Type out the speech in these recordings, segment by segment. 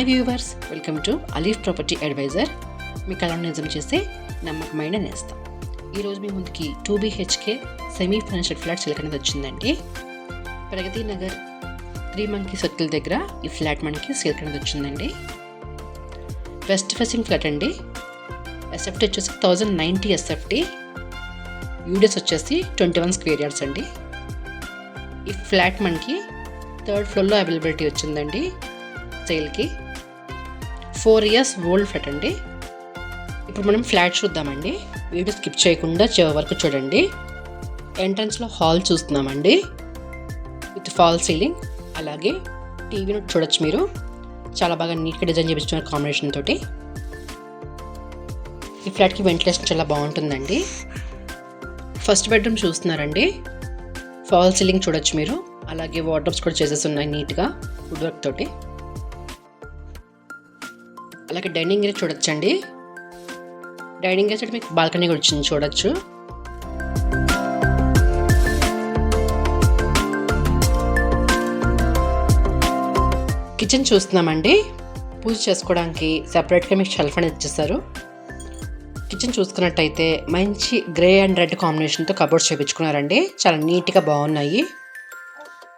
Hi viewers, welcome to Alif property advisor. మీ కళను నిజం చేసే నమ్మకమైన నేస్తం. ఈరోజు మీ ముందుకి 2 BHK సెమీ ఫర్నిచర్డ్ ఫ్లాట్ సెలెక్ట్ అనేది వచ్చిందండి. ప్రగతి నగర్ 3 Monkey సర్కిల్ దగ్గర ఈ ఫ్లాట్ మనకి సెలెక్ట్ అనేది వచ్చిందండి. వెస్ట్ ఫేసింగ్ ఫ్లాట్ అండి. ఎస్ఎఫ్టీ వచ్చేసి 1090 ఎస్ఎఫ్టీ, యూడిఎస్ వచ్చేసి 21 స్క్వేర్ యార్డ్స్ అండి. ఈ ఫ్లాట్ మనకి 3rd ఫ్లోర్లో అవైలబిలిటీ వచ్చిందండి సేల్కి. 4 years ఓల్డ్ ఫ్లాట్ అండి. ఇప్పుడు మనం ఫ్లాట్ చూద్దామండి. వీడియో స్కిప్ చేయకుండా చివరి వరకు చూడండి. ఎంట్రన్స్లో హాల్ చూస్తున్నామండి విత్ ఫాల్ సీలింగ్, అలాగే టీవీని చూడొచ్చు మీరు. చాలా బాగా నీట్గా డిజైన్ చేయించుకున్న కాంబినేషన్ తోటి. ఈ ఫ్లాట్కి వెంటిలేషన్ చాలా బాగుంటుందండి. ఫస్ట్ బెడ్రూమ్ చూస్తున్నారండి. ఫాల్ సీలింగ్ చూడొచ్చు మీరు, అలాగే వార్డ్రోబ్స్ కూడా చేసేసి ఉన్నాయి నీట్గా వుడ్ వర్క్ తోటి. అలాగే డైనింగ్ ఏరియా చూడొచ్చండి. డైనింగ్ ఏరియా మీకు బాల్కనీ కూడా వచ్చింది చూడొచ్చు. కిచెన్ చూస్తున్నామండి. పూజ చేసుకోవడానికి సెపరేట్గా మీకు షెల్ఫ్ అనేది ఇచ్చేస్తారు. కిచెన్ చూసుకున్నట్టయితే మంచి గ్రే అండ్ రెడ్ కాంబినేషన్తో కబోర్డ్స్ చేయించుకున్నారండి. చాలా నీట్గా బాగున్నాయి.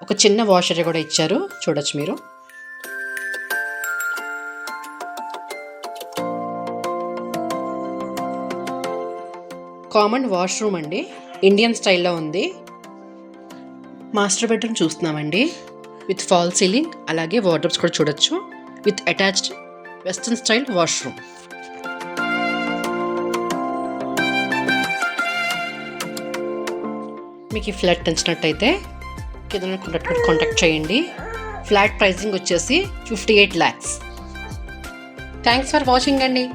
ఒక చిన్న వాష్ ఏరియా కూడా ఇచ్చారు చూడొచ్చు మీరు. కామన్ వాష్రూమ్ అండి, ఇండియన్ స్టైల్లో ఉంది. మాస్టర్ బెడ్రూమ్ చూస్తున్నామండి విత్ ఫాల్ సీలింగ్, అలాగే వార్డ్రోబ్స్ కూడా చూడొచ్చు with attached western style washroom. మీకు ఈ ఫ్లాట్ నచ్చినట్టయితే కింద కాంటాక్ట్ చేయండి. ఫ్లాట్ ప్రైసింగ్ వచ్చేసి 58 lakhs. థ్యాంక్స్ ఫర్ వాచింగ్ అండి.